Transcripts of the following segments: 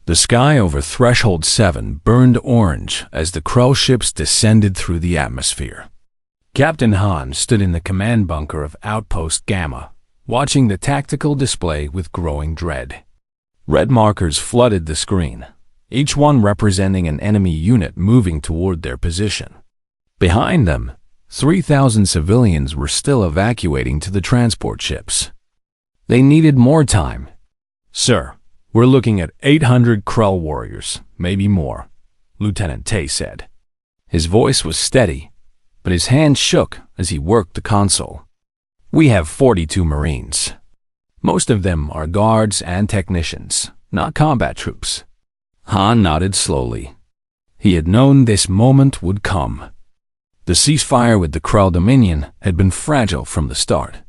The sky over Threshold 7 burned orange as the Krell ships descended through the atmosphere. Captain Han stood in the command bunker of Outpost Gamma, watching the tactical display with growing dread. Red markers flooded the screen, each one representing an enemy unit moving toward their position. Behind them, 3,000 civilians were still evacuating to the transport ships. They needed more time. "Sir, we're looking at 800 Krell warriors, maybe more," Lieutenant Tay said. His voice was steady, but his hand shook as he worked the console. "We have 42 Marines. Most of them are guards and technicians, not combat troops." Han nodded slowly. He had known this moment would come. The ceasefire with the Krell Dominion had been fragile from the start.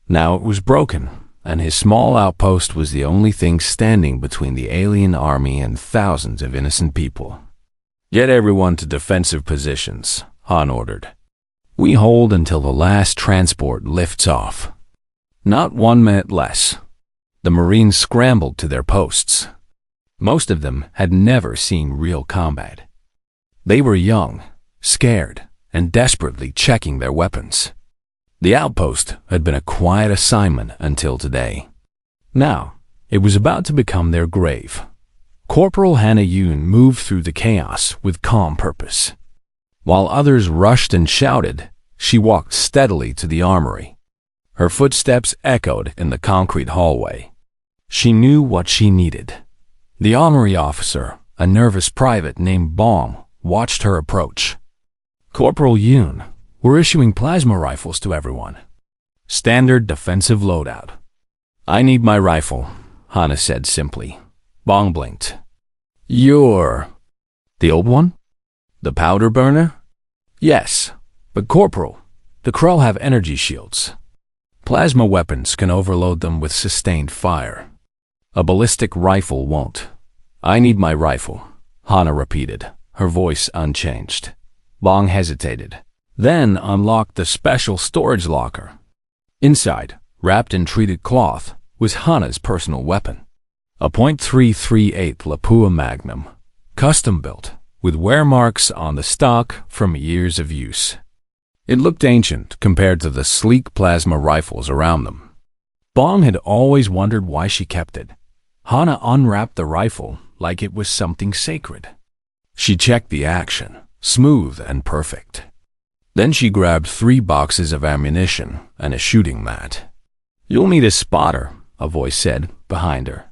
Now it was broken, and his small outpost was the only thing standing between the alien army and thousands of innocent people. "Get everyone to defensive positions," Han ordered. "We hold until the last transport lifts off." Not 1 minute less. The Marines scrambled to their posts. Most of them had never seen real combat. They were young, scared, and desperately checking their weapons. The outpost had been a quiet assignment until today. Now, it was about to become their grave. Corporal Hannah Yoon moved through the chaos with calm purpose. While others rushed and shouted, she walked steadily to the armory. Her footsteps echoed in the concrete hallway. She knew what she needed. The armory officer, a nervous private named Bong, watched her approach. "Corporal Yoon, we're issuing plasma rifles to everyone. Standard defensive loadout." "I need my rifle," Hannah said simply. Bong blinked. "You're the old one? The powder burner?" "Yes, but Corporal, the Krell have energy shields. Plasma weapons can overload them with sustained fire. A ballistic rifle won't." "I need my rifle," Hannah repeated, her voice unchanged. Bong hesitated, then unlocked the special storage locker. Inside, wrapped in treated cloth, was Hannah's personal weapon. A .338 Lapua Magnum, custom-built, with wear marks on the stock from years of use. It looked ancient compared to the sleek plasma rifles around them. Bong had always wondered why she kept it. Hannah unwrapped the rifle like it was something sacred. She checked the action, smooth and perfect. Then she grabbed 3 boxes of ammunition and a shooting mat. "You'll need a spotter," a voice said behind her.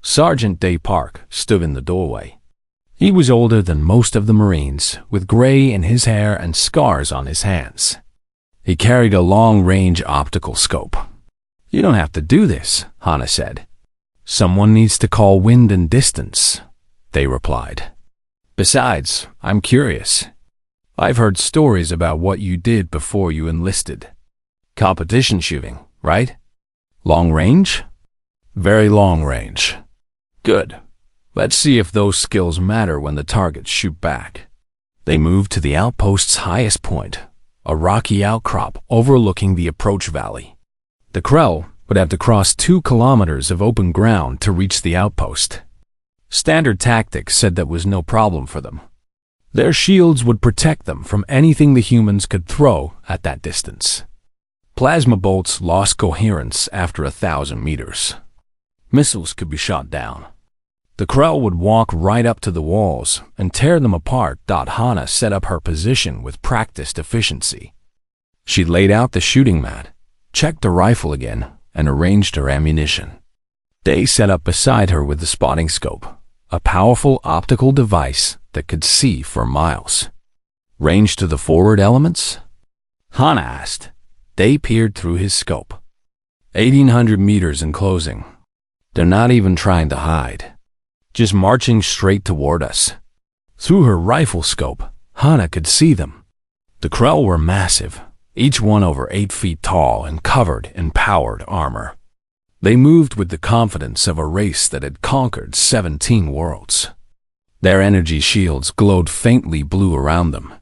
Sergeant Day Park stood in the doorway. He was older than most of the Marines, with gray in his hair and scars on his hands. He carried a long-range optical scope. "You don't have to do this," Hannah said. "Someone needs to call wind and distance," they replied. "Besides, I'm curious. I've heard stories about what you did before you enlisted. Competition shooting, right? Long range?" "Very long range." "Good. Let's see if those skills matter when the targets shoot back." They moved to the outpost's highest point, a rocky outcrop overlooking the approach valley. The Krell would have to cross 2 kilometers of open ground to reach the outpost. Standard tactics said that was no problem for them. Their shields would protect them from anything the humans could throw at that distance. Plasma bolts lost coherence after 1,000 meters. Missiles could be shot down. The Krell would walk right up to the walls and tear them apart. Hannah set up her position with practiced efficiency. She laid out the shooting mat, checked the rifle again, and arranged her ammunition. Day set up beside her with the spotting scope, a powerful optical device that could see for miles. "Range to the forward elements?" Hannah asked. Day peered through his scope. 1,800 meters in closing. They're not even trying to hide. Just marching straight toward us. Through her rifle scope, Hannah could see them. The Krell were massive, each one over 8 feet tall and covered in powered armor. They moved with the confidence of a race that had conquered 17 worlds. Their energy shields glowed faintly blue around them.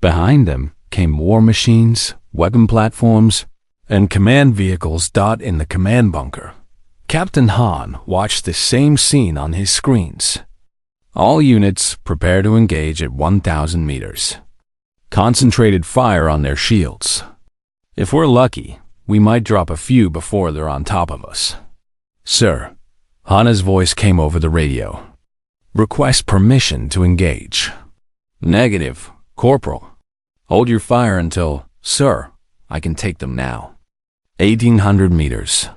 Behind them came war machines, weapon platforms, and command vehicles. In the command bunker, Captain Han watched the same scene on his screens. All units prepare to engage at 1,000 meters. Concentrated fire on their shields. If we're lucky, we might drop a few before they're on top of us. Sir, Hana's voice came over the radio. Request permission to engage. Negative, Corporal. Hold your fire until, sir, I can take them now. 1,800 meters.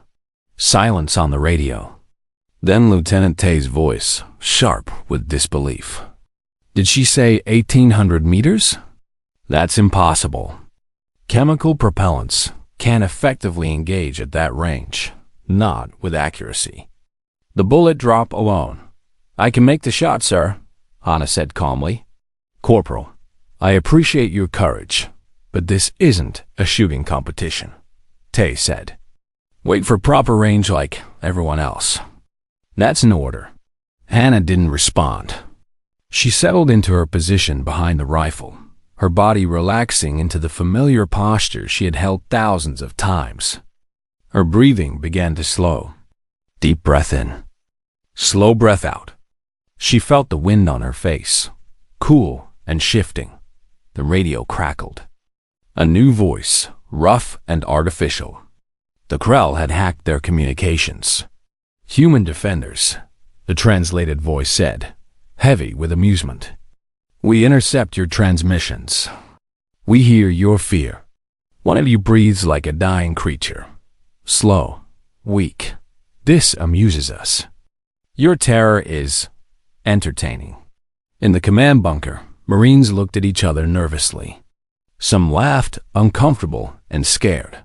Silence on the radio. Then Lieutenant Tay's voice, sharp with disbelief. Did she say 1,800 meters? That's impossible. Chemical propellants can't effectively engage at that range, not with accuracy. The bullet drop alone. I can make the shot, sir, Hana said calmly. Corporal, I appreciate your courage, but this isn't a shooting competition, Tay said. Wait for proper range like everyone else. That's an order. Hana didn't respond. She settled into her position behind the rifle, her body relaxing into the familiar posture she had held thousands of times. Her breathing began to slow. Deep breath in. Slow breath out. She felt the wind on her face, cool and shifting. The radio crackled. A new voice, rough and artificial. The Krell had hacked their communications. Human defenders, the translated voice said, heavy with amusement. We intercept your transmissions. We hear your fear. One of you breathes like a dying creature. Slow, weak. This amuses us. Your terror is entertaining. In the command bunker, Marines looked at each other nervously. Some laughed, uncomfortable and scared.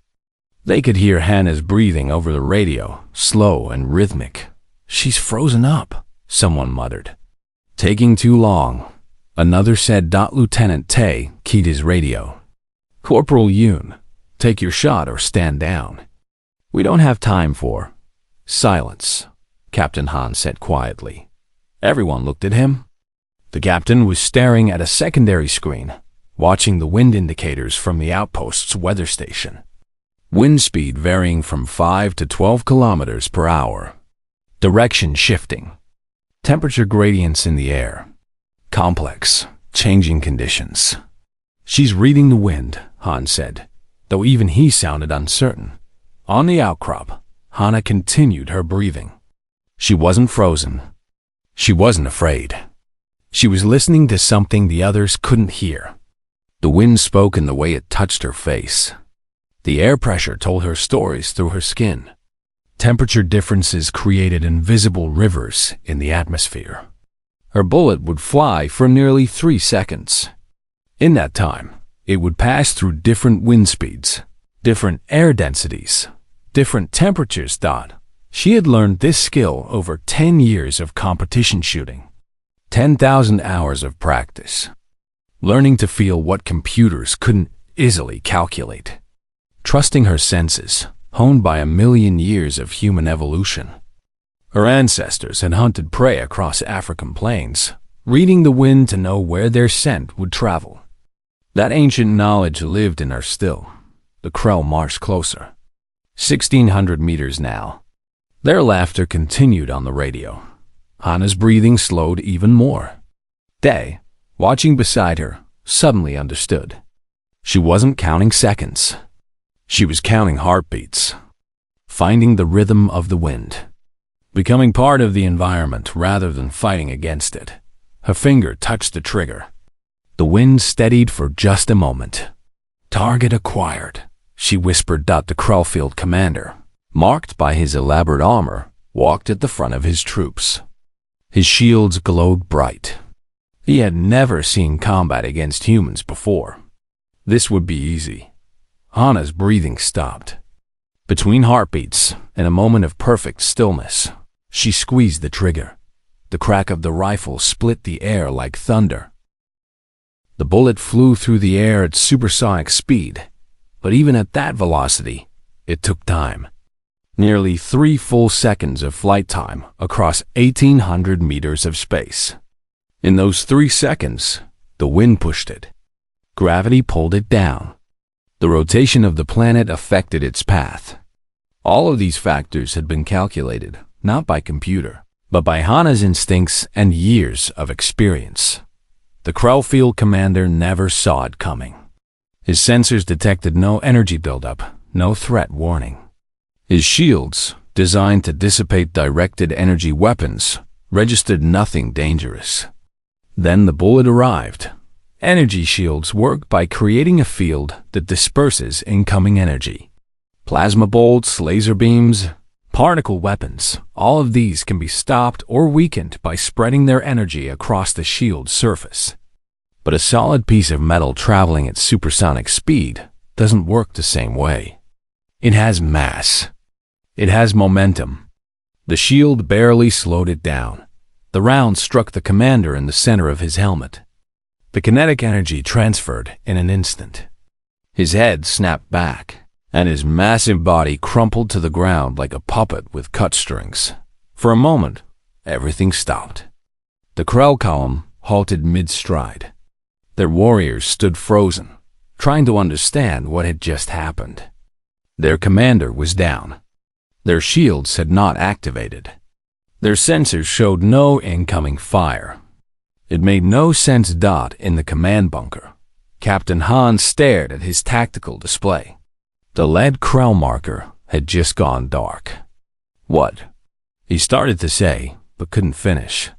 They could hear Hana's breathing over the radio, slow and rhythmic. She's frozen up, someone muttered. Taking too long, another said. Lieutenant Tay keyed his radio. Corporal Yoon, take your shot or stand down. We don't have time for silence, Captain Han said quietly. Everyone looked at him. The captain was staring at a secondary screen, watching the wind indicators from the outpost's weather station. Wind speed varying from 5 to 12 kilometers per hour. Direction shifting. Temperature gradients in the air. Complex, changing conditions. She's reading the wind, Han said, though even he sounded uncertain. On the outcrop, Hana continued her breathing. She wasn't frozen. She wasn't afraid. She was listening to something the others couldn't hear. The wind spoke in the way it touched her face. The air pressure told her stories through her skin. Temperature differences created invisible rivers in the atmosphere. Her bullet would fly for nearly 3 seconds. In that time, it would pass through different wind speeds, different air densities, different temperatures. She had learned this skill over 10 years of competition shooting. 10,000 hours of practice. Learning to feel what computers couldn't easily calculate. Trusting her senses, honed by 1,000,000 years of human evolution. Her ancestors had hunted prey across African plains, reading the wind to know where their scent would travel. That ancient knowledge lived in her still. The Krell marched closer. 1,600 meters now. Their laughter continued on the radio. Hana's breathing slowed even more. Day, watching beside her, suddenly understood. She wasn't counting seconds. She was counting heartbeats, finding the rhythm of the wind, becoming part of the environment rather than fighting against it. Her finger touched the trigger. The wind steadied for just a moment. Target acquired, she whispered. The Krellfield commander, marked by his elaborate armor, walked at the front of his troops. His shields glowed bright. He had never seen combat against humans before. This would be easy. Hana's breathing stopped. Between heartbeats, in a moment of perfect stillness, she squeezed the trigger. The crack of the rifle split the air like thunder. The bullet flew through the air at supersonic speed, but even at that velocity, it took time. Nearly 3 full seconds of flight time across 1,800 meters of space. In those 3 seconds, the wind pushed it. Gravity pulled it down. The rotation of the planet affected its path. All of these factors had been calculated, not by computer, but by Hana's instincts and years of experience. The Krell field commander never saw it coming. His sensors detected no energy buildup, no threat warning. His shields, designed to dissipate directed energy weapons, registered nothing dangerous. Then the bullet arrived. Energy shields work by creating a field that disperses incoming energy. Plasma bolts, laser beams, particle weapons, all of these can be stopped or weakened by spreading their energy across the shield's surface. But a solid piece of metal traveling at supersonic speed doesn't work the same way. It has mass. It has momentum. The shield barely slowed it down. The round struck the commander in the center of his helmet. The kinetic energy transferred in an instant. His head snapped back, and his massive body crumpled to the ground like a puppet with cut strings. For a moment, everything stopped. The Krell column halted mid-stride. Their warriors stood frozen, trying to understand what had just happened. Their commander was down. Their shields had not activated. Their sensors showed no incoming fire. It made no sense. In the command bunker, Captain Han stared at his tactical display. The lead Krell marker had just gone dark. What? He started to say, but couldn't finish.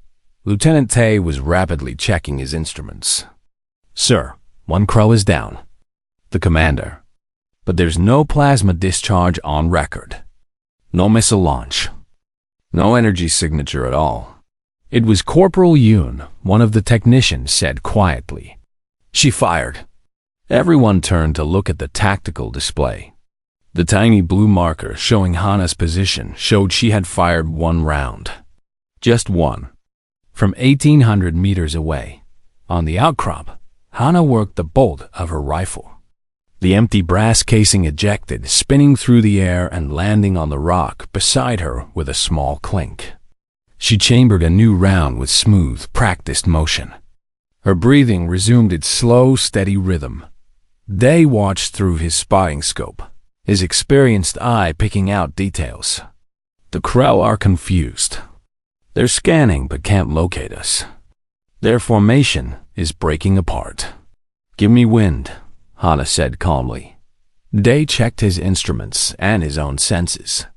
Lieutenant Tay was rapidly checking his instruments. Sir, one Krell is down. The commander. But there's no plasma discharge on record. No missile launch. No energy signature at all. It was Corporal Yoon, one of the technicians, said quietly. She fired. Everyone turned to look at the tactical display. The tiny blue marker showing Hana's position showed she had fired one round. Just one. From 1,800 meters away. On the outcrop, Hana worked the bolt of her rifle. The empty brass casing ejected, spinning through the air and landing on the rock beside her with a small clink. She chambered a new round with smooth, practiced motion. Her breathing resumed its slow, steady rhythm. Day watched through his spotting scope, his experienced eye picking out details. The Krell are confused. They're scanning but can't locate us. Their formation is breaking apart. Give me wind, Hana said calmly. Day checked his instruments and his own senses.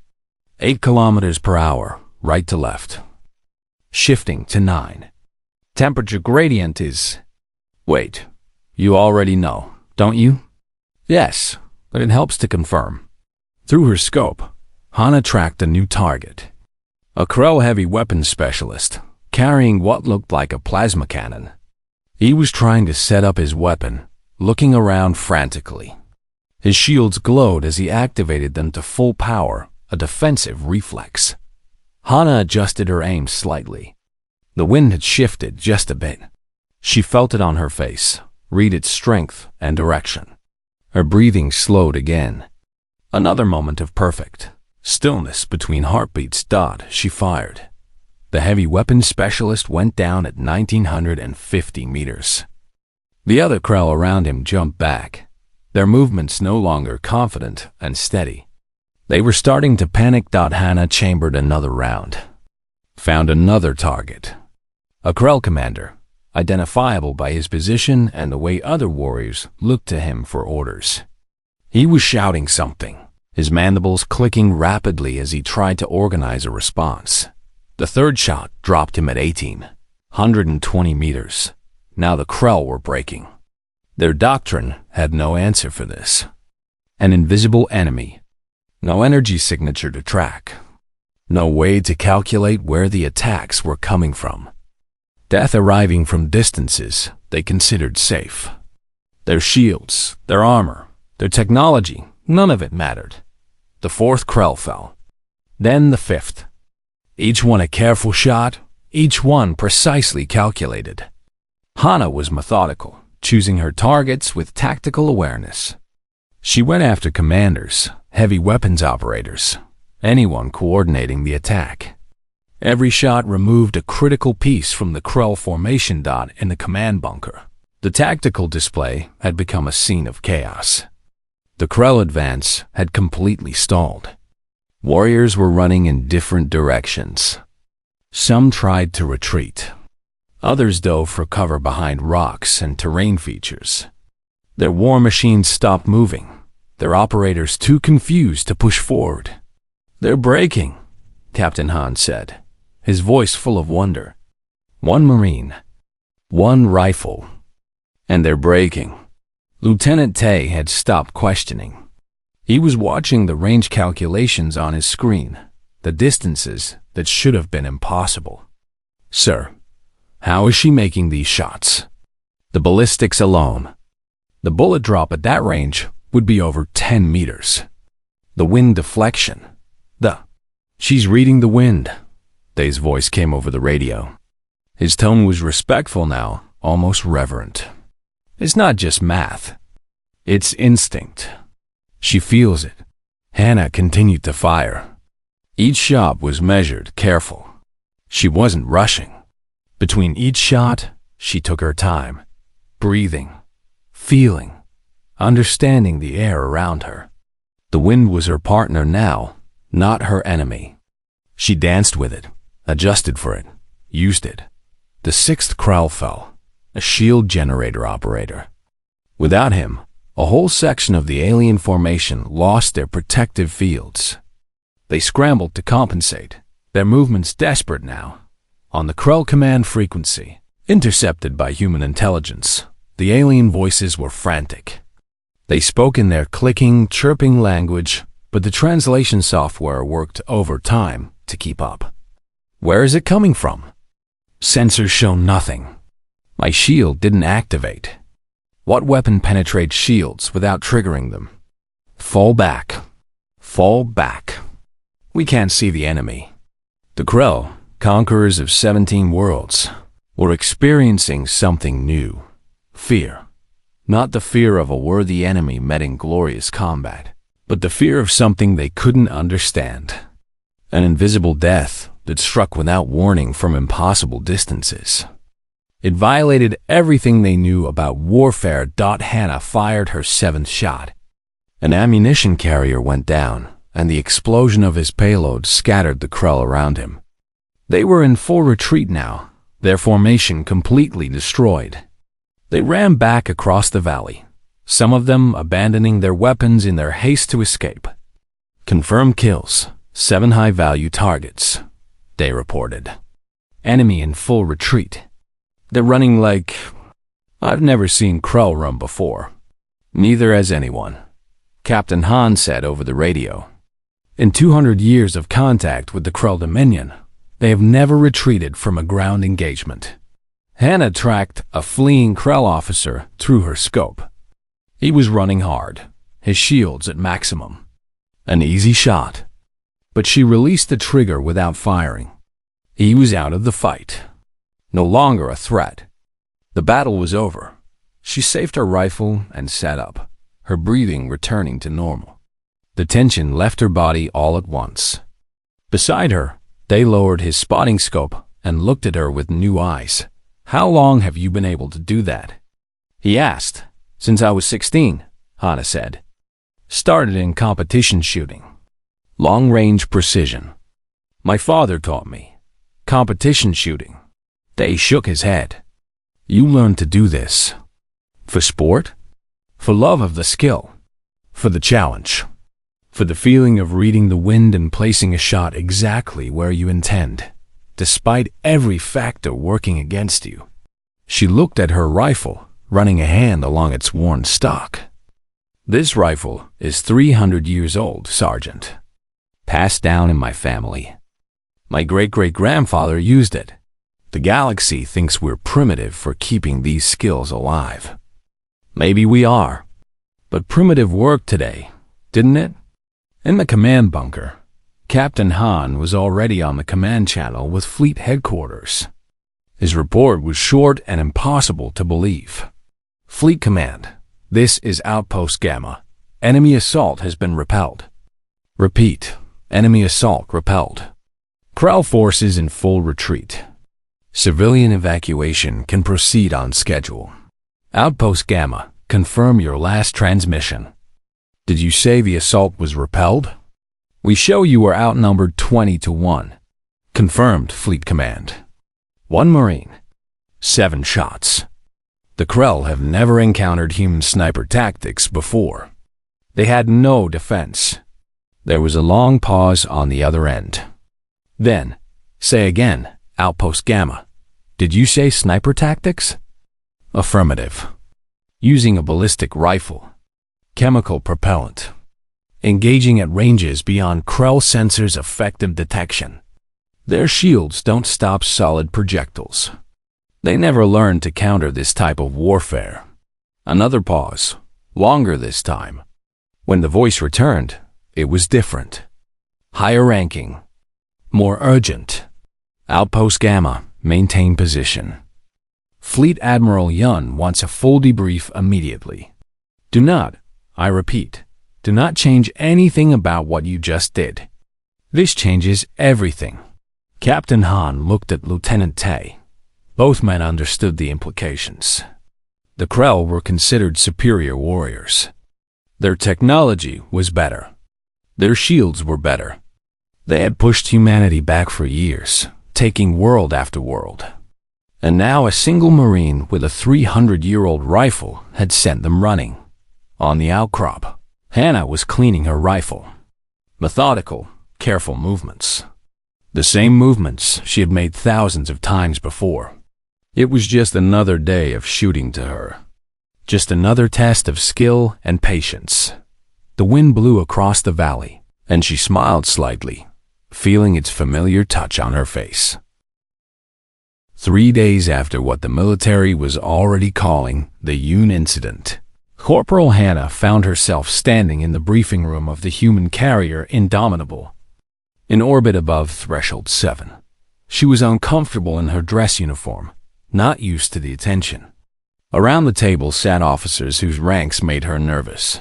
8 kilometers per hour, right to left. Shifting to 9. Temperature gradient is... Wait, you already know, don't you? Yes, but it helps to confirm. Through her scope, Hana tracked a new target. A Krell heavy weapons specialist, carrying what looked like a plasma cannon. He was trying to set up his weapon, looking around frantically. His shields glowed as he activated them to full power, a defensive reflex. Hana adjusted her aim slightly. The wind had shifted just a bit. She felt it on her face, read its strength and direction. Her breathing slowed again. Another moment of perfect stillness between heartbeats. She fired. The heavy weapons specialist went down at 1,950 meters. The other Krell around him jumped back, their movements no longer confident and steady. They were starting to panic. Hana chambered another round. Found another target. A Krell commander, identifiable by his position and the way other warriors looked to him for orders. He was shouting something, his mandibles clicking rapidly as he tried to organize a response. The third shot dropped him at 1,820 meters. Now the Krell were breaking. Their doctrine had no answer for this. An invisible enemy. No energy signature to track. No way to calculate where the attacks were coming from. Death arriving from distances they considered safe. Their shields, their armor, their technology, none of it mattered. The fourth Krell fell. Then the fifth. Each one a careful shot, each one precisely calculated. Hana was methodical, choosing her targets with tactical awareness. She went after commanders, heavy weapons operators, anyone coordinating the attack. Every shot removed a critical piece from the Krell formation. In the command bunker, the tactical display had become a scene of chaos. The Krell advance had completely stalled. Warriors were running in different directions. Some tried to retreat. Others dove for cover behind rocks and terrain features. Their war machines stopped moving, their operators too confused to push forward. "They're breaking," Captain Han said, his voice full of wonder. "One Marine, one rifle, and they're breaking." Lieutenant Tay had stopped questioning. He was watching the range calculations on his screen, the distances that should have been impossible. "Sir, how is she making these shots?" "The ballistics alone. The bullet drop at that range would be over 10 meters. The wind deflection. She's reading the wind." Day's voice came over the radio. His tone was respectful now, almost reverent. "It's not just math. It's instinct. She feels it." Hannah continued to fire. Each shot was measured, careful. She wasn't rushing. Between each shot, she took her time, breathing, feeling, understanding the air around her. The wind was her partner now, not her enemy. She danced with it, adjusted for it, used it. The sixth Krell fell, a shield generator operator. Without him, a whole section of the alien formation lost their protective fields. They scrambled to compensate, their movements desperate now. On the Krell command frequency, intercepted by human intelligence, the alien voices were frantic. They spoke in their clicking, chirping language, but the translation software worked overtime to keep up. "Where is it coming from?" "Sensors show nothing. My shield didn't activate." "What weapon penetrates shields without triggering them?" "Fall back. Fall back. We can't see the enemy." The Krell, conquerors of 17 worlds, were experiencing something new. Fear. Not the fear of a worthy enemy met in glorious combat, but the fear of something they couldn't understand. An invisible death that struck without warning from impossible distances. It violated everything they knew about warfare. Hannah fired her 7th shot. An ammunition carrier went down, and the explosion of his payload scattered the Krell around him. They were in full retreat now, their formation completely destroyed. They ran back across the valley, some of them abandoning their weapons in their haste to escape. "Confirmed kills, 7 high-value targets," they reported. "Enemy in full retreat. They're running like... I've never seen Krell run before." "Neither has anyone," Captain Han said over the radio. "In 200 years of contact with the Krell Dominion, they have never retreated from a ground engagement." Hannah tracked a fleeing Krell officer through her scope. He was running hard, his shields at maximum. An easy shot. But she released the trigger without firing. He was out of the fight. No longer a threat. The battle was over. She saved her rifle and sat up, her breathing returning to normal. The tension left her body all at once. Beside her, Day lowered his spotting scope and looked at her with new eyes. "How long have you been able to do that?" he asked. "Since I was 16, Hannah said. "Started in competition shooting. Long-range precision. My father taught me. Competition shooting." Day shook his head. "You learned to do this. For sport? For love of the skill? For the challenge? For the feeling of reading the wind and placing a shot exactly where you intend, despite every factor working against you?" She looked at her rifle, running a hand along its worn stock. "This rifle is 300 years old, Sergeant. Passed down in my family. My great-great-grandfather used it. The galaxy thinks we're primitive for keeping these skills alive. Maybe we are. But primitive worked today, didn't it?" In the command bunker, Captain Han was already on the command channel with Fleet Headquarters. His report was short and impossible to believe. "Fleet Command, this is Outpost Gamma. Enemy assault has been repelled. Repeat, enemy assault repelled. Krell forces in full retreat. Civilian evacuation can proceed on schedule. Outpost Gamma, confirm your last transmission." "Did you say the assault was repelled?" We show you are outnumbered 20-1. Confirmed, Fleet Command. 1 Marine. 7 shots. The Krell have never encountered human sniper tactics before. They had no defense. There was a long pause on the other end. Then, say again, Outpost Gamma. Did you say sniper tactics? Affirmative. Using a ballistic rifle. Chemical propellant. Engaging at ranges beyond Krell sensors' effective detection. Their shields don't stop solid projectiles. They never learned to counter this type of warfare. Another pause, longer this time. When the voice returned, it was different. Higher ranking. More urgent. Outpost Gamma, maintain position. Fleet Admiral Yun wants a full debrief immediately. Do not, I repeat, do not change anything about what you just did. This changes everything. Captain Han looked at Lieutenant Tay. Both men understood the implications. The Krell were considered superior warriors. Their technology was better. Their shields were better. They had pushed humanity back for years, taking world after world. And now a single Marine with a 300-year-old rifle had sent them running. On the outcrop, Hannah was cleaning her rifle. Methodical, careful movements. The same movements she had made thousands of times before. It was just another day of shooting to her. Just another test of skill and patience. The wind blew across the valley, and she smiled slightly, feeling its familiar touch on her face. 3 days after what the military was already calling the Yoon incident, Corporal Hannah found herself standing in the briefing room of the human carrier Indomitable. In orbit above Threshold 7, she was uncomfortable in her dress uniform, not used to the attention. Around the table sat officers whose ranks made her nervous.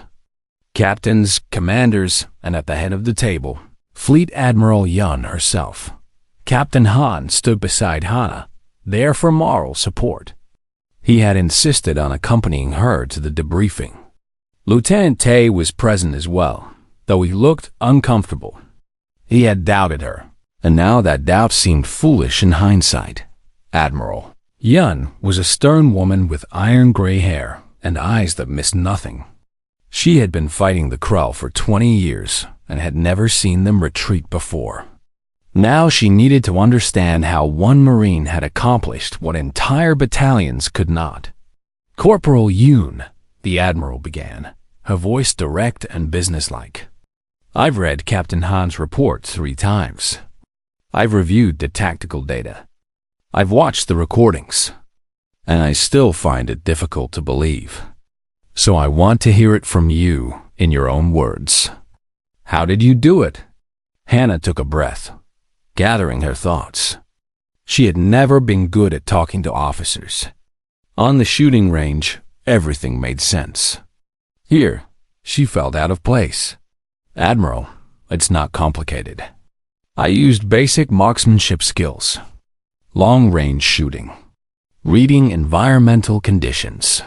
Captains, commanders, and at the head of the table, Fleet Admiral Yun herself. Captain Han stood beside Hannah, there for moral support. He had insisted on accompanying her to the debriefing. Lieutenant Tay was present as well, though he looked uncomfortable. He had doubted her, and now that doubt seemed foolish in hindsight. Admiral Yun was a stern woman with iron gray hair and eyes that missed nothing. She had been fighting the Krell for 20 years and had never seen them retreat before. Now she needed to understand how one Marine had accomplished what entire battalions could not. Corporal Yoon, the Admiral began, her voice direct and businesslike. I've read Captain Han's report 3 times. I've reviewed the tactical data. I've watched the recordings, and I still find it difficult to believe. So I want to hear it from you in your own words. How did you do it? Hannah took a breath, gathering her thoughts. She had never been good at talking to officers. On the shooting range, everything made sense. Here, she felt out of place. Admiral, it's not complicated. I used basic marksmanship skills. Long-range shooting. Reading environmental conditions.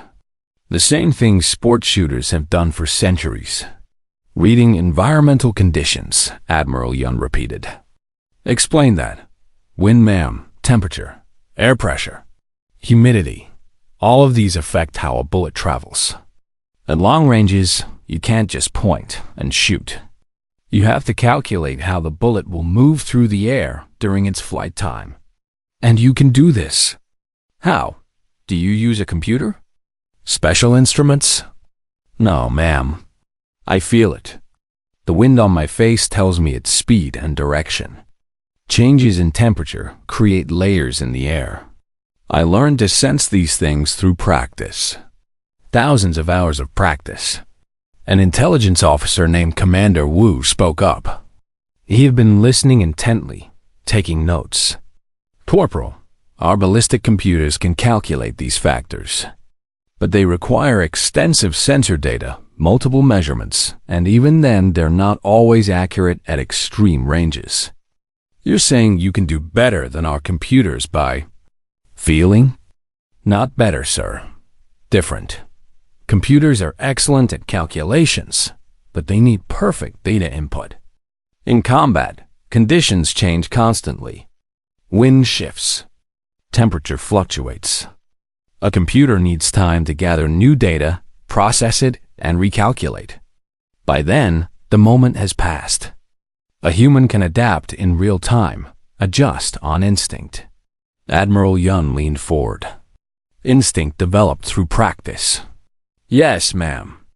The same thing sports shooters have done for centuries. Reading environmental conditions, Admiral Yun repeated. Explain that. Wind, ma'am, temperature, air pressure, humidity. All of these affect how a bullet travels. At long ranges, you can't just point and shoot. You have to calculate how the bullet will move through the air during its flight time. And you can do this. How? Do you use a computer? Special instruments? No, ma'am. I feel it. The wind on my face tells me its speed and direction. Changes in temperature create layers in the air. I learned to sense these things through practice. Thousands of hours of practice. An intelligence officer named Commander Wu spoke up. He had been listening intently, taking notes. Corporal, our ballistic computers can calculate these factors. But they require extensive sensor data, multiple measurements, and even then they're not always accurate at extreme ranges. You're saying you can do better than our computers by feeling? Not better, sir. Different. Computers are excellent at calculations, but they need perfect data input. In combat, conditions change constantly. Wind shifts. Temperature fluctuates. A computer needs time to gather new data, process it, and recalculate. By then, the moment has passed. A human can adapt in real time, adjust on instinct. Admiral Yun leaned forward. Instinct developed through practice. Yes, ma'am.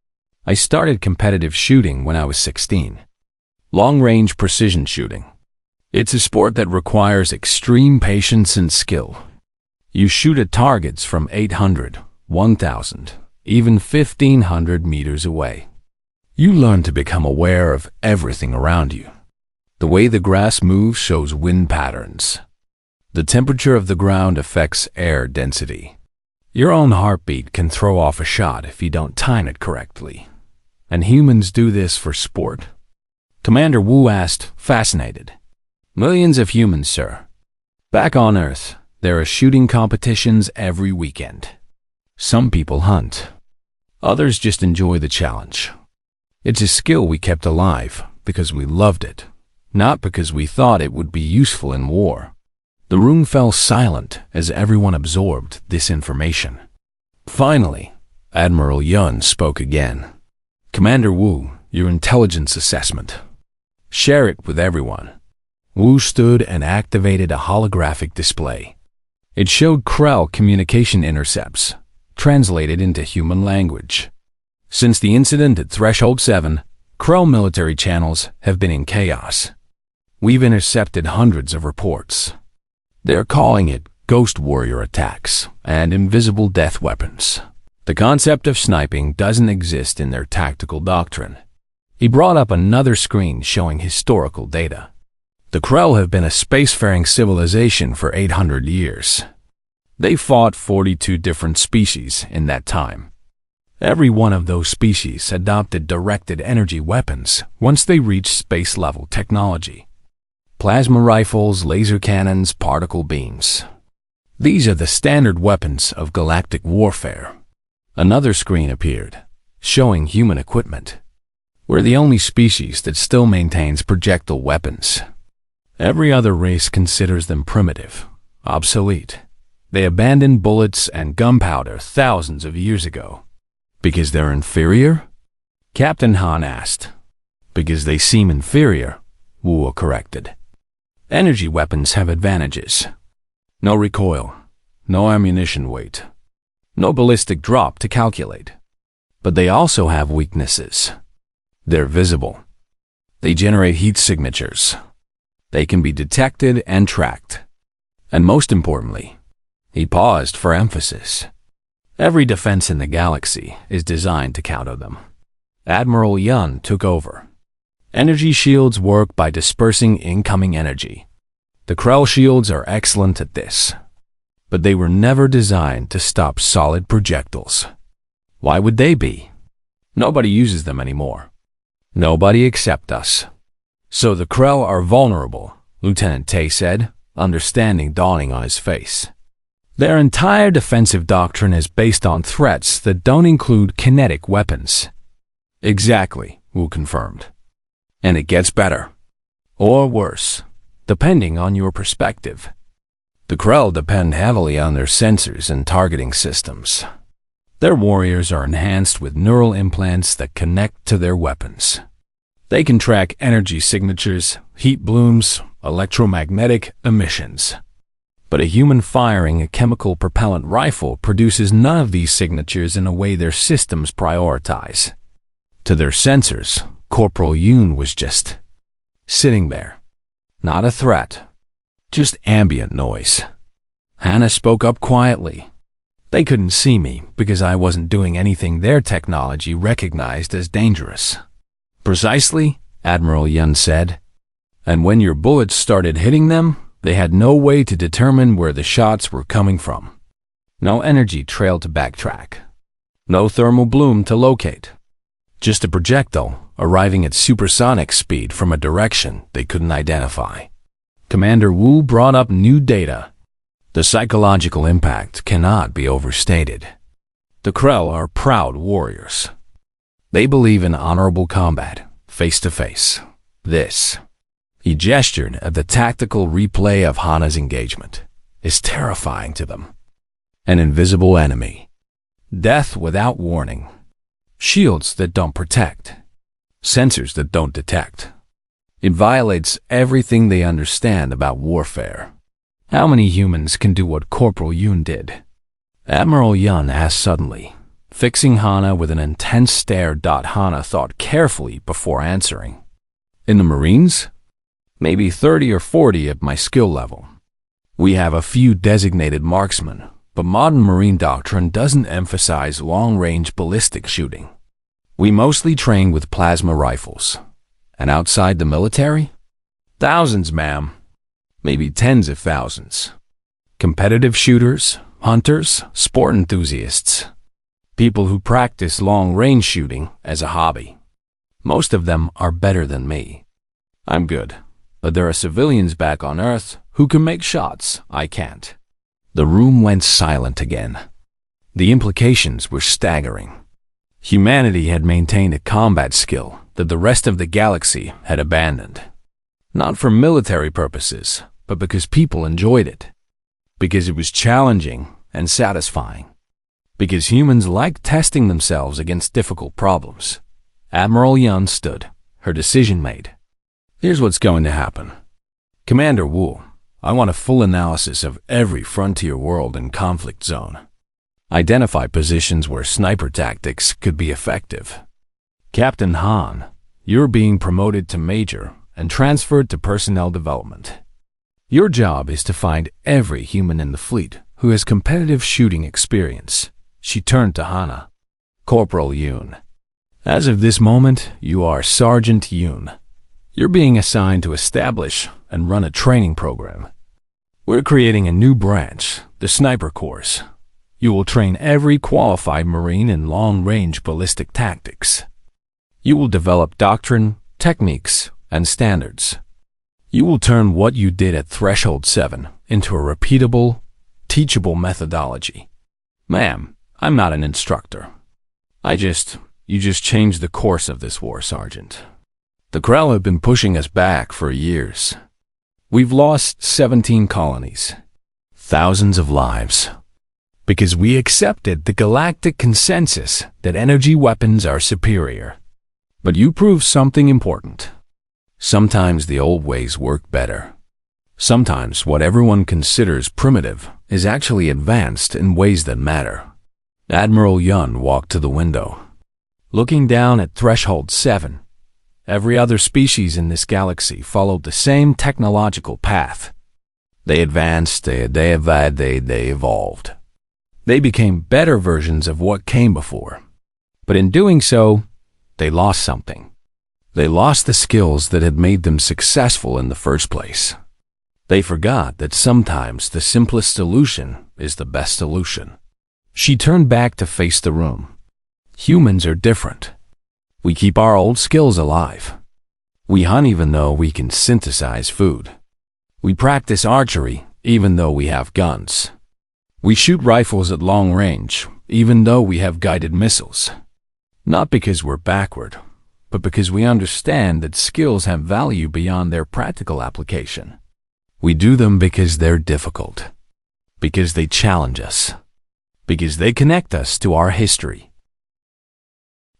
I started competitive shooting when I was 16. Long-range precision shooting. It's a sport that requires extreme patience and skill. You shoot at targets from 800, 1,000, even 1,500 meters away. You learn to become aware of everything around you. The way the grass moves shows wind patterns. The temperature of the ground affects air density. Your own heartbeat can throw off a shot if you don't time it correctly. And humans do this for sport? Commander Wu asked, fascinated. Millions of humans, sir. Back on Earth, there are shooting competitions every weekend. Some people hunt. Others just enjoy the challenge. It's a skill we kept alive because we loved it, not because we thought it would be useful in war. The room fell silent as everyone absorbed this information. Finally, Admiral Yun spoke again. Commander Wu, your intelligence assessment. Share it with everyone. Wu stood and activated a holographic display. It showed Krell communication intercepts, translated into human language. Since the incident at Threshold 7, Krell military channels have been in chaos. We've intercepted hundreds of reports. They're calling it ghost warrior attacks and invisible death weapons. The concept of sniping doesn't exist in their tactical doctrine. He brought up another screen showing historical data. The Krell have been a spacefaring civilization for 800 years. They fought 42 different species in that time. Every one of those species adopted directed energy weapons once they reached space-level technology. Plasma rifles, laser cannons, particle beams. These are the standard weapons of galactic warfare. Another screen appeared, showing human equipment. We're the only species that still maintains projectile weapons. Every other race considers them primitive, obsolete. They abandoned bullets and gunpowder thousands of years ago. Because they're inferior? Captain Han asked. Because they seem inferior, Wu corrected. Energy weapons have advantages. No recoil, no ammunition weight, no ballistic drop to calculate. But they also have weaknesses. They're visible. They generate heat signatures. They can be detected and tracked. And most importantly, he paused for emphasis. Every defense in the galaxy is designed to counter them. Admiral Yun took over. Energy shields work by dispersing incoming energy. The Krell shields are excellent at this. But they were never designed to stop solid projectiles. Why would they be? Nobody uses them anymore. Nobody except us. So the Krell are vulnerable, Lieutenant Tay said, understanding dawning on his face. Their entire defensive doctrine is based on threats that don't include kinetic weapons. Exactly, Wu confirmed. And it gets better. Or worse, depending on your perspective. The Krell depend heavily on their sensors and targeting systems. Their warriors are enhanced with neural implants that connect to their weapons. They can track energy signatures, heat blooms, electromagnetic emissions. But a human firing a chemical propellant rifle produces none of these signatures in a way their systems prioritize. To their sensors, Corporal Yun was just sitting there. Not a threat, just ambient noise. Hannah spoke up quietly. They couldn't see me because I wasn't doing anything their technology recognized as dangerous. Precisely, Admiral Yun said. And when your bullets started hitting them, they had no way to determine where the shots were coming from. No energy trail to backtrack. No thermal bloom to locate. Just a projectile arriving at supersonic speed from a direction they couldn't identify. Commander Wu brought up new data. The psychological impact cannot be overstated. The Krell are proud warriors. They believe in honorable combat, face to face. This He gestured at the tactical replay of Hana's engagement. Is terrifying to them. An invisible enemy. Death without warning. Shields that don't protect. Sensors that don't detect. It violates everything they understand about warfare. How many humans can do what Corporal Yoon did? Admiral Yun asked suddenly, fixing Hana with an intense stare. Hana thought carefully before answering. In the Marines? Maybe 30 or 40 at my skill level. We have a few designated marksmen, but modern Marine doctrine doesn't emphasize long-range ballistic shooting. We mostly train with plasma rifles. And outside the military? Thousands, ma'am. Maybe tens of thousands. Competitive shooters, hunters, sport enthusiasts. People who practice long-range shooting as a hobby. Most of them are better than me. I'm good, but there are civilians back on Earth who can make shots I can't. The room went silent again. The implications were staggering. Humanity had maintained a combat skill that the rest of the galaxy had abandoned. Not for military purposes, but because people enjoyed it. Because it was challenging and satisfying. Because humans liked testing themselves against difficult problems. Admiral Yun stood, her decision made. Here's what's going to happen. Commander Wu, I want a full analysis of every frontier world and conflict zone. Identify positions where sniper tactics could be effective. Captain Han, you're being promoted to Major and transferred to Personnel Development. Your job is to find every human in the fleet who has competitive shooting experience. She turned to Hana. Corporal Yoon. As of this moment, you are Sergeant Yoon. You're being assigned to establish and run a training program. We're creating a new branch, the Sniper Course. You will train every qualified Marine in long-range ballistic tactics. You will develop doctrine, techniques, and standards. You will turn what you did at Threshold 7 into a repeatable, teachable methodology. Ma'am, I'm not an instructor. You just changed the course of this war, Sergeant. The Krell have been pushing us back for years. We've lost 17 colonies, thousands of lives, because we accepted the galactic consensus that energy weapons are superior. But you proved something important. Sometimes the old ways work better. Sometimes what everyone considers primitive is actually advanced in ways that matter. Admiral Yun walked to the window. Looking down at Threshold 7, every other species in this galaxy followed the same technological path. They advanced, they evolved. They became better versions of what came before. But in doing so, they lost something. They lost the skills that had made them successful in the first place. They forgot that sometimes the simplest solution is the best solution. She turned back to face the room. Humans are different. We keep our old skills alive. We hunt even though we can synthesize food. We practice archery even though we have guns. We shoot rifles at long range even though we have guided missiles. Not because we're backward, but because we understand that skills have value beyond their practical application. We do them because they're difficult, because they challenge us, because they connect us to our history.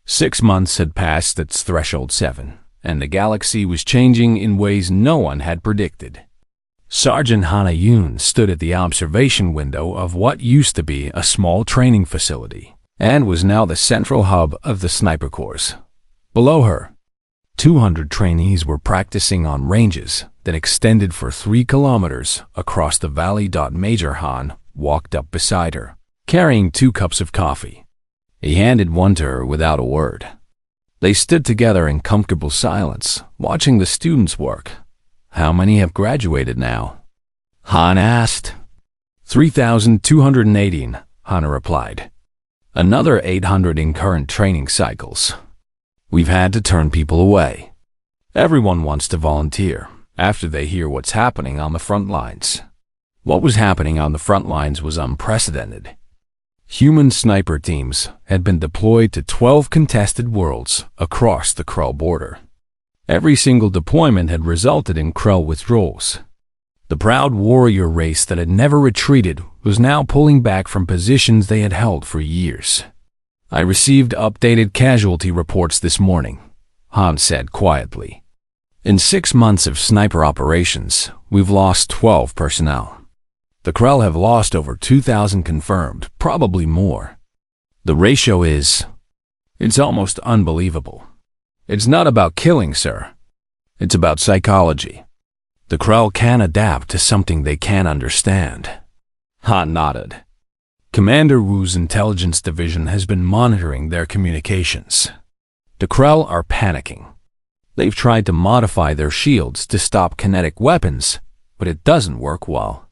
6 months had passed at Threshold 7, and the galaxy was changing in ways no one had predicted. Sergeant Hana Yoon stood at the observation window of what used to be a small training facility, and was now the central hub of the Sniper Course. Below her, 200 trainees were practicing on ranges that extended for 3 kilometers across the valley. Major Han walked up beside her, carrying 2 cups of coffee. He handed one to her without a word. They stood together in comfortable silence, watching the students work. How many have graduated now? Han asked. 3,218, Hana replied. Another 800 in current training cycles. We've had to turn people away. Everyone wants to volunteer after they hear what's happening on the front lines. What was happening on the front lines was unprecedented. Human sniper teams had been deployed to 12 contested worlds across the Krell border. Every single deployment had resulted in Krell withdrawals. The proud warrior race that had never retreated was now pulling back from positions they had held for years. I received updated casualty reports this morning, Han said quietly. In 6 months of sniper operations, we've lost 12 personnel. The Krell have lost over 2,000 confirmed, probably more. The ratio it's almost unbelievable. It's not about killing, sir. It's about psychology. The Krell can adapt to something they can't understand. Han nodded. Commander Wu's intelligence division has been monitoring their communications. The Krell are panicking. They've tried to modify their shields to stop kinetic weapons, but it doesn't work well.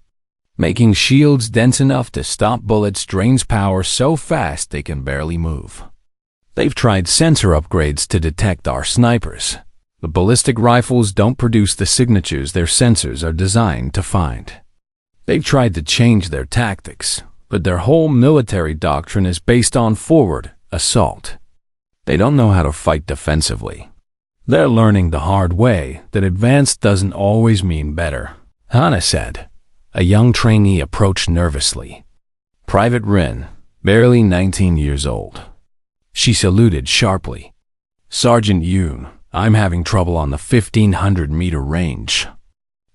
Making shields dense enough to stop bullets drains power so fast they can barely move. They've tried sensor upgrades to detect our snipers. The ballistic rifles don't produce the signatures their sensors are designed to find. They've tried to change their tactics, but their whole military doctrine is based on forward assault. They don't know how to fight defensively. They're learning the hard way that advanced doesn't always mean better, Hannah said. A young trainee approached nervously. Private Rin, barely 19 years old. She saluted sharply. Sergeant Yoon, I'm having trouble on the 1,500-meter range.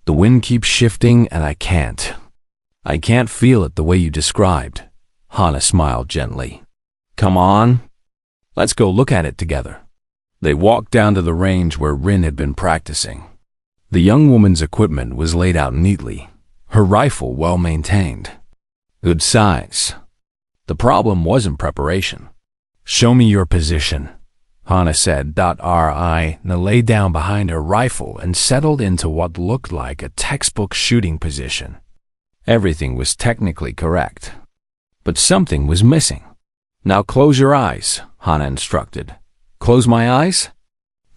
The wind keeps shifting and I can't feel it the way you described. Hannah smiled gently. Come on, let's go look at it together. They walked down to the range where Rin had been practicing. The young woman's equipment was laid out neatly, her rifle well maintained. Good size. The problem wasn't preparation. Show me your position, Hannah said. Rina lay down behind her rifle and settled into what looked like a textbook shooting position. Everything was technically correct, but something was missing. Now close your eyes, Hannah instructed. Close my eyes?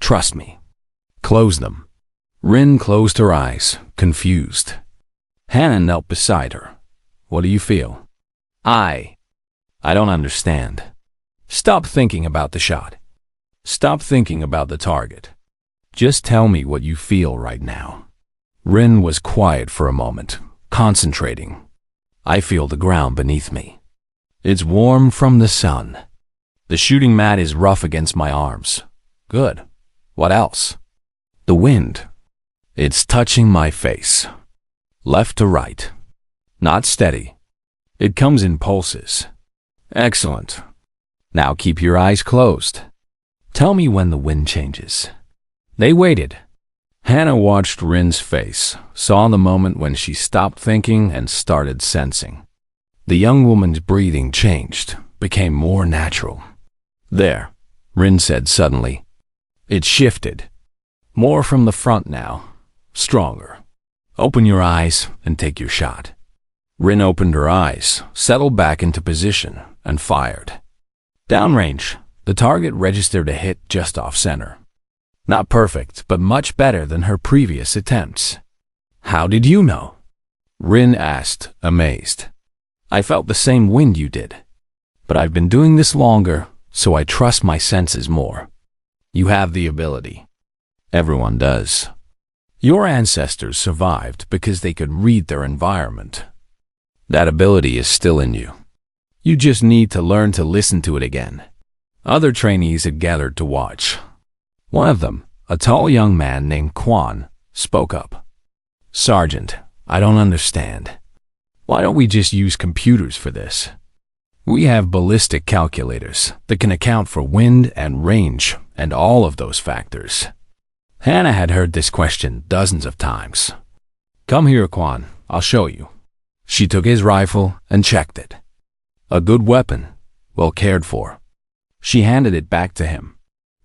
Trust me. Close them. Rin closed her eyes, confused. Hannah knelt beside her. What do you feel? I don't understand. Stop thinking about the shot. Stop thinking about the target. Just tell me what you feel right now. Rin was quiet for a moment, concentrating. I feel the ground beneath me. It's warm from the sun. The shooting mat is rough against my arms. Good. What else? The wind. It's touching my face. Left to right. Not steady. It comes in pulses. Excellent. Now keep your eyes closed. Tell me when the wind changes. They waited. Hannah watched Rin's face, saw the moment when she stopped thinking and started sensing. The young woman's breathing changed, became more natural. There, Rin said suddenly. It shifted. More from the front now. Stronger. Open your eyes and take your shot. Rin opened her eyes, settled back into position, and fired. Downrange, the target registered a hit just off center. Not perfect, but much better than her previous attempts. How did you know? Rin asked, amazed. I felt the same wind you did. But I've been doing this longer, so I trust my senses more. You have the ability. Everyone does. Your ancestors survived because they could read their environment. That ability is still in you. You just need to learn to listen to it again. Other trainees had gathered to watch. One of them, a tall young man named Quan, spoke up. Sergeant, I don't understand. Why don't we just use computers for this? We have ballistic calculators that can account for wind and range and all of those factors. Hannah had heard this question dozens of times. Come here, Quan, I'll show you. She took his rifle and checked it. A good weapon, well cared for. She handed it back to him.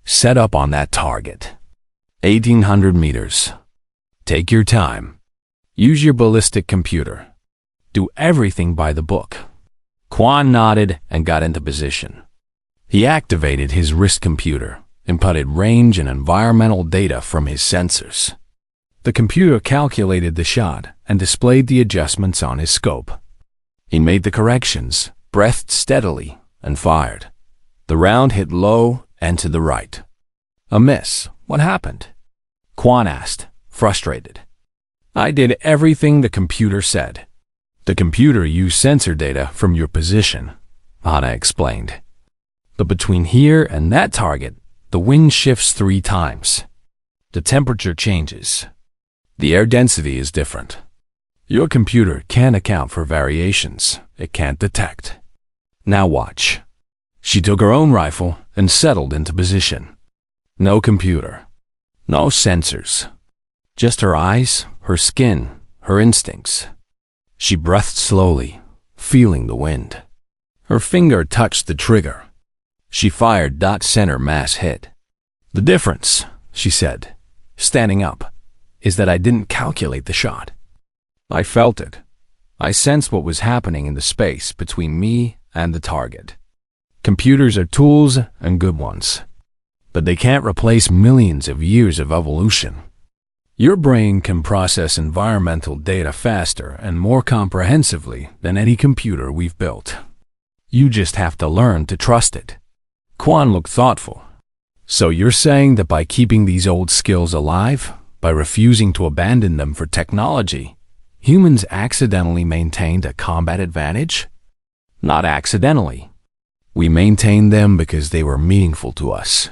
Set up on that target. 1,800 meters. Take your time. Use your ballistic computer. Do everything by the book. Quan nodded and got into position. He activated his wrist computer, inputted range and environmental data from his sensors. The computer calculated the shot and displayed the adjustments on his scope. He made the corrections, breathed steadily, and fired. The round hit low and to the right. A miss. What happened? Quan asked, frustrated. I did everything the computer said. The computer used sensor data from your position, Hana explained. But between here and that target, the wind shifts 3 times. The temperature changes. The air density is different. Your computer can't account for variations it can't detect. Now watch. She took her own rifle and settled into position. No computer. No sensors. Just her eyes, her skin, her instincts. She breathed slowly, feeling the wind. Her finger touched the trigger. She fired. Center mass hit. The difference, she said, standing up, is that I didn't calculate the shot. I felt it. I sensed what was happening in the space between me and the target. Computers are tools and good ones, but they can't replace millions of years of evolution. Your brain can process environmental data faster and more comprehensively than any computer we've built. You just have to learn to trust it. Quan looked thoughtful. So you're saying that by keeping these old skills alive, by refusing to abandon them for technology, humans accidentally maintained a combat advantage? Not accidentally. We maintained them because they were meaningful to us.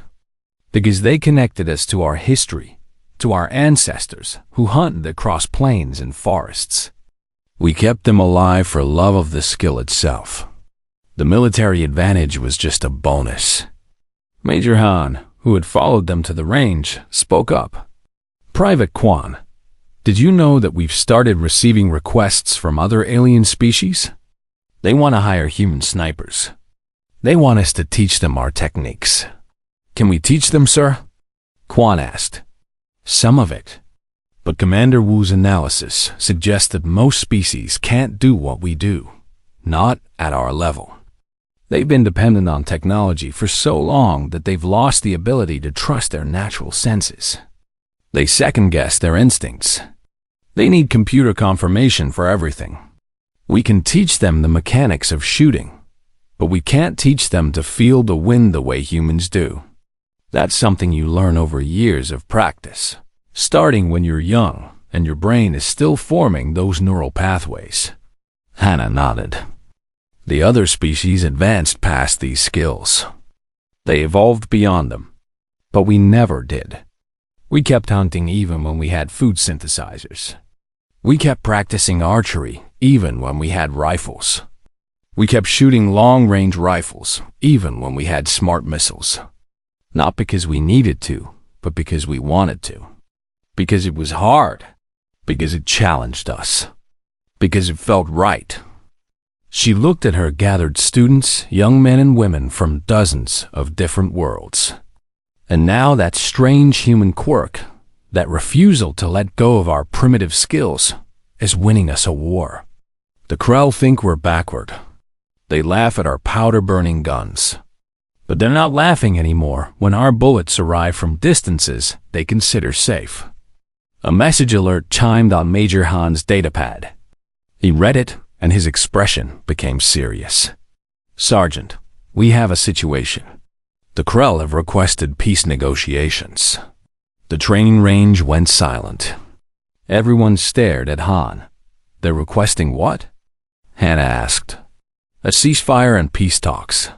Because they connected us to our history, to our ancestors who hunted across plains and forests. We kept them alive for love of the skill itself. The military advantage was just a bonus. Major Han, who had followed them to the range, spoke up. Private Quan, did you know that we've started receiving requests from other alien species? They want to hire human snipers. They want us to teach them our techniques. Can we teach them, sir? Quan asked. Some of it. But Commander Wu's analysis suggests that most species can't do what we do. Not at our level. They've been dependent on technology for so long that they've lost the ability to trust their natural senses. They second-guess their instincts. They need computer confirmation for everything. We can teach them the mechanics of shooting, but we can't teach them to feel the wind the way humans do. That's something you learn over years of practice, starting when you're young and your brain is still forming those neural pathways. Hana nodded. The other species advanced past these skills. They evolved beyond them. But we never did. We kept hunting even when we had food synthesizers. We kept practicing archery even when we had rifles. We kept shooting long-range rifles even when we had smart missiles. Not because we needed to, but because we wanted to. Because it was hard. Because it challenged us. Because it felt right. She looked at her gathered students, young men and women from dozens of different worlds. And now that strange human quirk, that refusal to let go of our primitive skills, is winning us a war. The Krell think we're backward. They laugh at our powder-burning guns. But they're not laughing anymore when our bullets arrive from distances they consider safe. A message alert chimed on Major Han's datapad. He read it, and his expression became serious. Sergeant, we have a situation. The Krell have requested peace negotiations. The training range went silent. Everyone stared at Han. They're requesting what? Hana asked. A ceasefire and peace talks.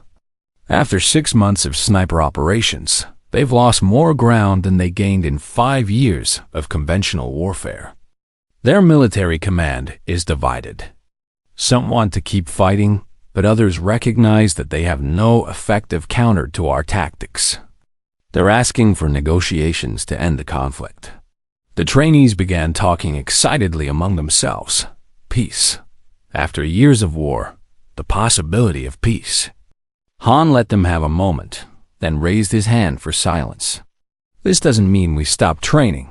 After 6 months of sniper operations, they've lost more ground than they gained in 5 years of conventional warfare. Their military command is divided. Some want to keep fighting, but others recognize that they have no effective counter to our tactics. They're asking for negotiations to end the conflict. The trainees began talking excitedly among themselves. Peace. After years of war, the possibility of peace. Han let them have a moment, then raised his hand for silence. This doesn't mean we stop training.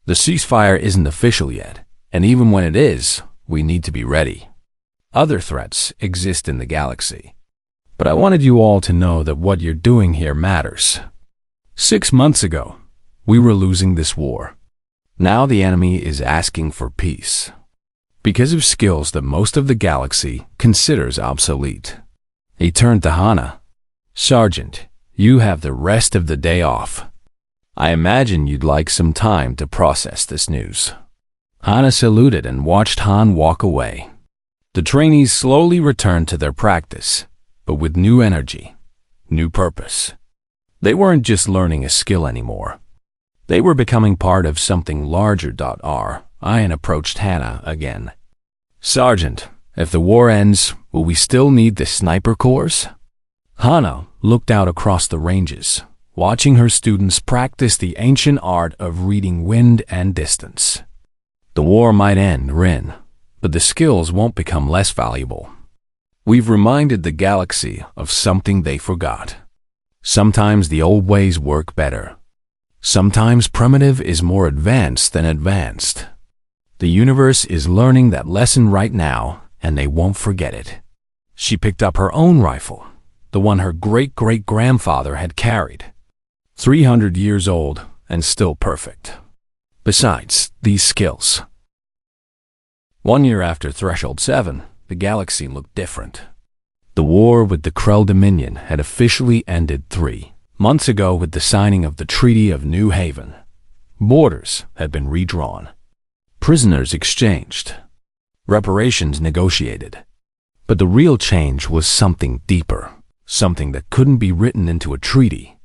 The ceasefire isn't official yet, and even when it is, we need to be ready. Other threats exist in the galaxy. But I wanted you all to know that what you're doing here matters. 6 months ago, we were losing this war. Now the enemy is asking for peace. Because of skills that most of the galaxy considers obsolete. He turned to Hana. Sergeant, you have the rest of the day off. I imagine you'd like some time to process this news. Hana saluted and watched Han walk away. The trainees slowly returned to their practice, but with new energy, new purpose. They weren't just learning a skill anymore. They were becoming part of something larger. Ian approached Hana again. Sergeant, if the war ends, will we still need the sniper corps? Hana looked out across the ranges, watching her students practice the ancient art of reading wind and distance. The war might end, Rin, but the skills won't become less valuable. We've reminded the galaxy of something they forgot. Sometimes the old ways work better. Sometimes primitive is more advanced than advanced. The universe is learning that lesson right now, and they won't forget it. She picked up her own rifle, the one her great-great-grandfather had carried. 300 years old and still perfect. Besides these skills. 1 year after Threshold 7, the galaxy looked different. The war with the Krell Dominion had officially ended 3 months ago with the signing of the Treaty of New Haven. Borders had been redrawn. Prisoners exchanged. Reparations negotiated. But the real change was something deeper, something that couldn't be written into a treaty.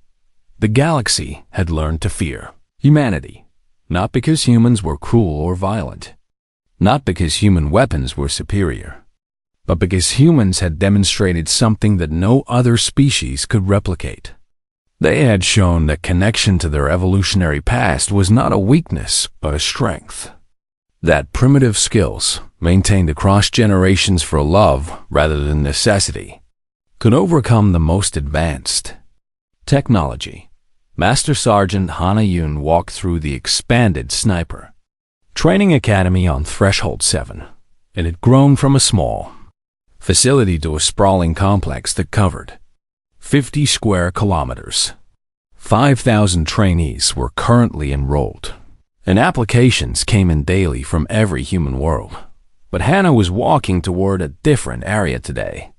The galaxy had learned to fear humanity, not because humans were cruel or violent, not because human weapons were superior, but because humans had demonstrated something that no other species could replicate. They had shown that connection to their evolutionary past was not a weakness, but a strength. That primitive skills, maintained across generations for love rather than necessity, could overcome the most advanced technology. Master Sergeant Hana Yun walked through the expanded Sniper Training Academy on Threshold 7. It had grown from a small facility to a sprawling complex that covered 50 square kilometers. 5,000 trainees were currently enrolled, and applications came in daily from every human world. But Hana was walking toward a different area today.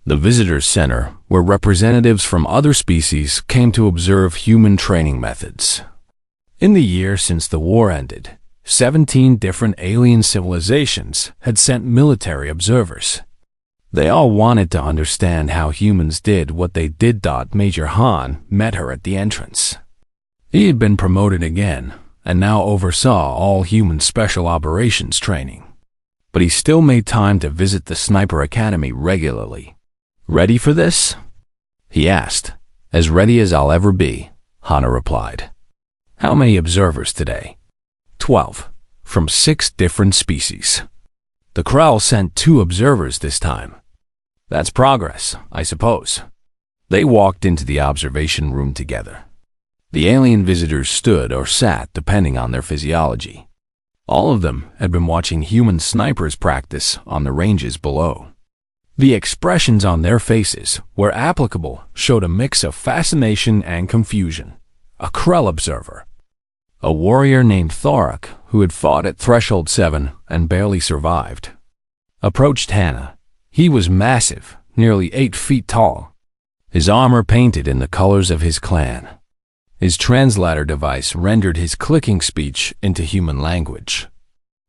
The Visitors Center, where representatives from other species came to observe human training methods. In the year since the war ended, 17 different alien civilizations had sent military observers. They all wanted to understand how humans did what they did. Major Han met her at the entrance. He had been promoted again, and now oversaw all human special operations training. But he still made time to visit the Sniper Academy regularly. Ready for this? He asked. As ready as I'll ever be, Hana replied. How many observers today? 12, from 6 different species. The Krell sent 2 observers this time. That's progress, I suppose. They walked into the observation room together. The alien visitors stood or sat depending on their physiology. All of them had been watching human snipers practice on the ranges below. The expressions on their faces, where applicable, showed a mix of fascination and confusion. A Krell observer, a warrior named Thorak, who had fought at Threshold 7 and barely survived, approached Hana. He was massive, nearly 8 feet tall, his armor painted in the colors of his clan. His translator device rendered his clicking speech into human language.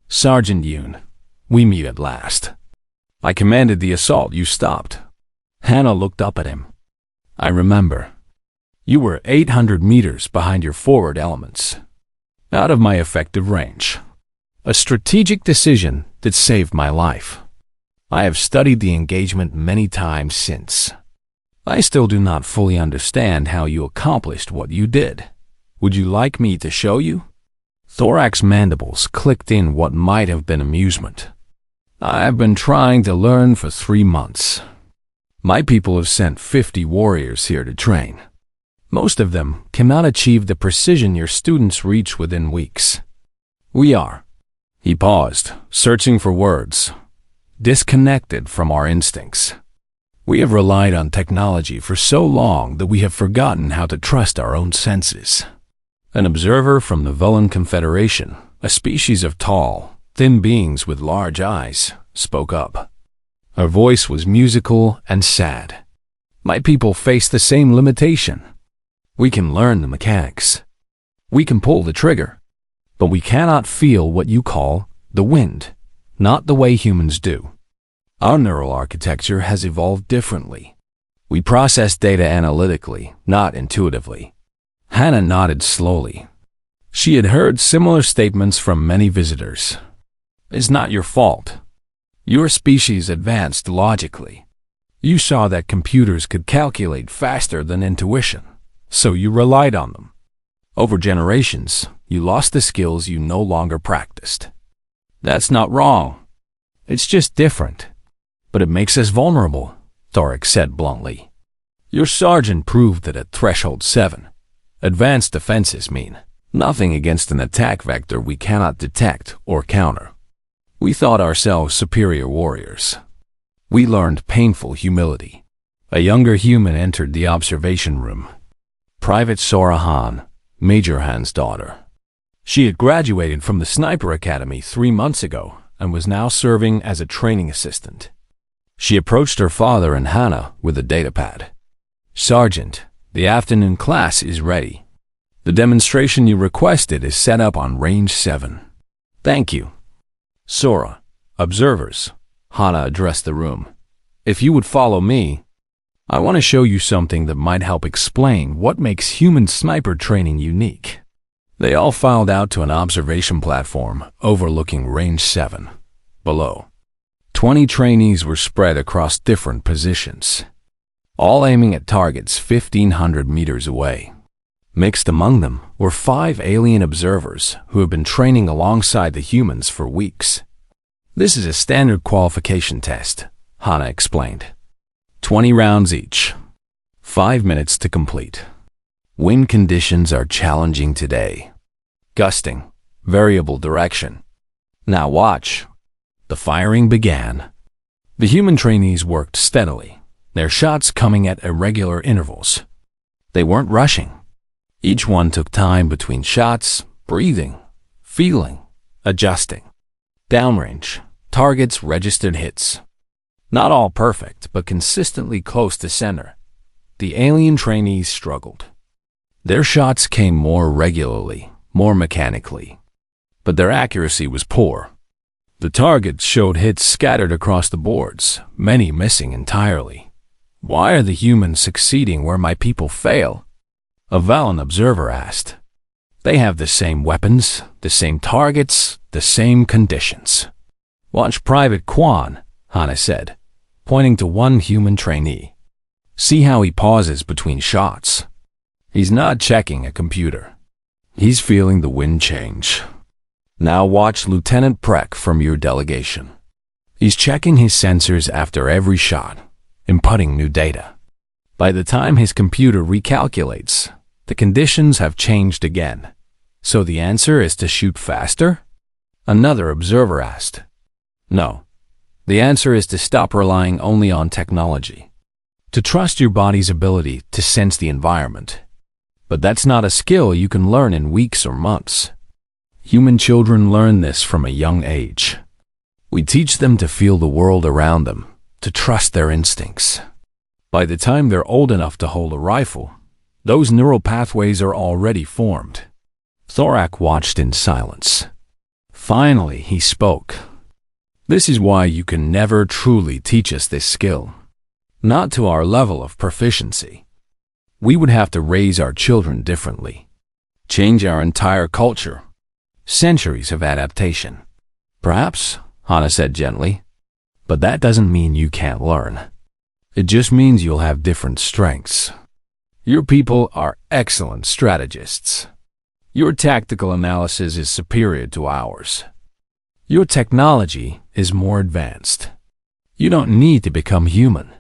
Sergeant Yun, we meet at last. I commanded the assault, you stopped. Hana looked up at him. I remember. You were 800 meters behind your forward elements, out of my effective range. A strategic decision that saved my life. I have studied the engagement many times since. I still do not fully understand how you accomplished what you did. Would you like me to show you? Thorak's mandibles clicked in what might have been amusement. I've been trying to learn for 3 months. My people have sent 50 warriors here to train. Most of them cannot achieve the precision your students reach within weeks. We are. He paused, searching for words. Disconnected from our instincts. We have relied on technology for so long that we have forgotten how to trust our own senses. An observer from the Vulcan Confederation, a species of tall, thin beings with large eyes, spoke up. Her voice was musical and sad. My people face the same limitation. We can learn the mechanics, We can pull the trigger, but we cannot feel what you call the wind, not the way humans do. Our neural architecture has evolved differently. We process data analytically, not intuitively. Hannah nodded slowly. She had heard similar statements from many visitors. It's not your fault. Your species advanced logically. You saw that computers could calculate faster than intuition, so you relied on them. Over generations, you lost the skills you no longer practiced. That's not wrong. It's just different. But it makes us vulnerable, Thoric said bluntly. Your sergeant proved that at Threshold 7, advanced defenses mean nothing against an attack vector we cannot detect or counter. We thought ourselves superior warriors. We learned painful humility. A younger human entered the observation room. Private Sora Han, Major Han's daughter. She had graduated from the Sniper Academy 3 months ago and was now serving as a training assistant. She approached her father and Hannah with a datapad. Sergeant, the afternoon class is ready. The demonstration you requested is set up on Range 7. Thank you. Sora, observers, Hannah addressed the room. If you would follow me, I want to show you something that might help explain what makes human sniper training unique. They all filed out to an observation platform overlooking Range 7. Below, 20 trainees were spread across different positions, all aiming at targets 1,500 meters away. Mixed among them were 5 alien observers who had been training alongside the humans for weeks. This is a standard qualification test, Hannah explained. 20 rounds each, 5 minutes to complete. Wind conditions are challenging today. Gusting, variable direction. Now watch. The firing began. The human trainees worked steadily, their shots coming at irregular intervals. They weren't rushing. Each one took time between shots, breathing, feeling, adjusting. Downrange, targets registered hits. Not all perfect, but consistently close to center. The alien trainees struggled. Their shots came more regularly, more mechanically, but their accuracy was poor. The targets showed hits scattered across the boards, many missing entirely. Why are the humans succeeding where my people fail? A Valen observer asked. They have the same weapons, the same targets, the same conditions. Watch Private Quan, Hannah said, pointing to one human trainee. See how he pauses between shots. He's not checking a computer. He's feeling the wind change. Now watch Lieutenant Preck from your delegation. He's checking his sensors after every shot, inputting new data. By the time his computer recalculates, the conditions have changed again. So the answer is to shoot faster? Another observer asked. No. The answer is to stop relying only on technology. To trust your body's ability to sense the environment. But that's not a skill you can learn in weeks or months. Human children learn this from a young age. We teach them to feel the world around them, to trust their instincts. By the time they're old enough to hold a rifle, those neural pathways are already formed. Thorak watched in silence. Finally, he spoke. This is why you can never truly teach us this skill. Not to our level of proficiency. We would have to raise our children differently. Change our entire culture. Centuries of adaptation. Perhaps, Hannah said gently, but that doesn't mean you can't learn. It just means you'll have different strengths. Your people are excellent strategists. Your tactical analysis is superior to ours. Your technology is more advanced. You don't need to become human.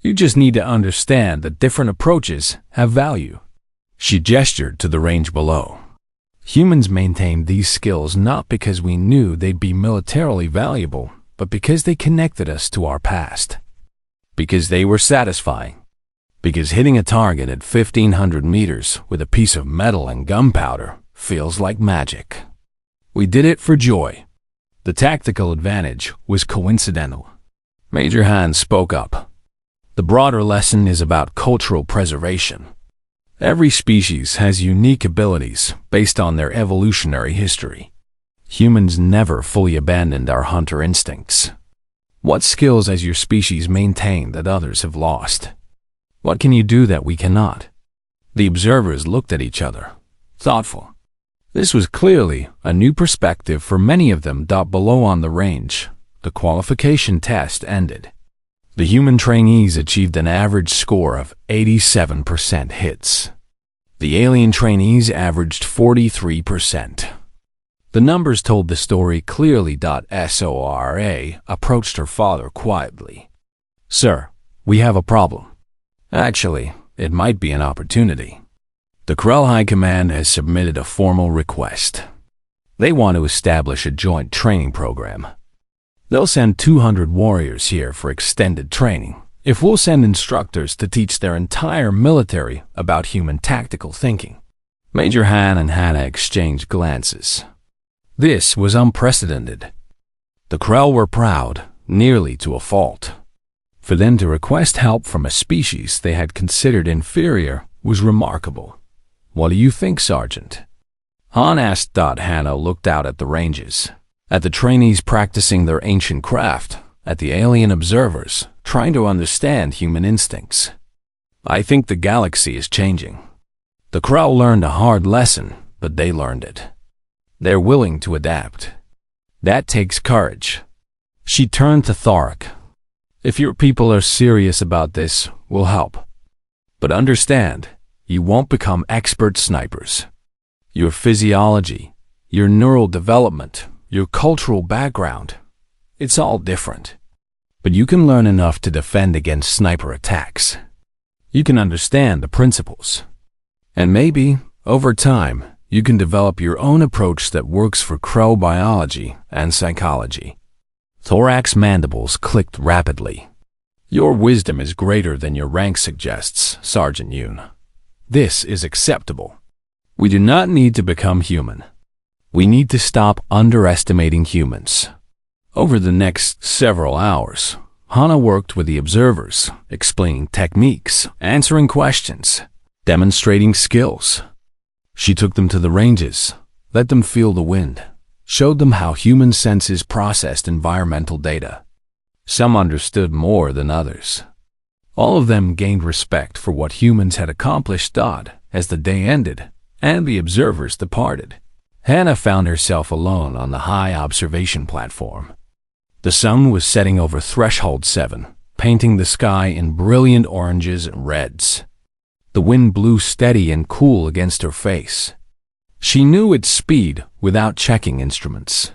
You just need to understand that different approaches have value. She gestured to the range below. Humans maintained these skills not because we knew they'd be militarily valuable, but because they connected us to our past. Because they were satisfying. Because hitting a target at 1,500 meters with a piece of metal and gunpowder feels like magic. We did it for joy. The tactical advantage was coincidental. Major Hans spoke up. The broader lesson is about cultural preservation. Every species has unique abilities based on their evolutionary history. Humans never fully abandoned our hunter instincts. What skills has your species maintained that others have lost? What can you do that we cannot? The observers looked at each other, thoughtful. This was clearly a new perspective for many of them. Below on the range, the qualification test ended. The human trainees achieved an average score of 87% hits. The alien trainees averaged 43%. The numbers told the story clearly. Sora approached her father quietly. "Sir, we have a problem. Actually, it might be an opportunity. The Krell High Command has submitted a formal request. They want to establish a joint training program. They'll send 200 warriors here for extended training, if we'll send instructors to teach their entire military about human tactical thinking." Major Han and Hannah exchanged glances. This was unprecedented. The Krell were proud, nearly to a fault. For them to request help from a species they had considered inferior was remarkable. "What do you think, Sergeant?" Han asked. Hannah looked out at the ranges, at the trainees practicing their ancient craft, at the alien observers trying to understand human instincts. "I think the galaxy is changing. The Krell learned a hard lesson, but they learned it. They're willing to adapt. That takes courage." She turned to Thorek. "If your people are serious about this, we'll help. But understand, you won't become expert snipers. Your physiology, your neural development, your cultural background, it's all different. But you can learn enough to defend against sniper attacks. You can understand the principles. And maybe, over time, you can develop your own approach that works for Krell biology and psychology." Thorak's mandibles clicked rapidly. "Your wisdom is greater than your rank suggests, Sergeant Yoon. This is acceptable. We do not need to become human. We need to stop underestimating humans." Over the next several hours, Hannah worked with the observers, explaining techniques, answering questions, demonstrating skills. She took them to the ranges, let them feel the wind, showed them how human senses processed environmental data. Some understood more than others. All of them gained respect for what humans had accomplished. As the day ended and the observers departed, Hannah found herself alone on the high observation platform. The sun was setting over Threshold 7, painting the sky in brilliant oranges and reds. The wind blew steady and cool against her face. She knew its speed without checking instruments.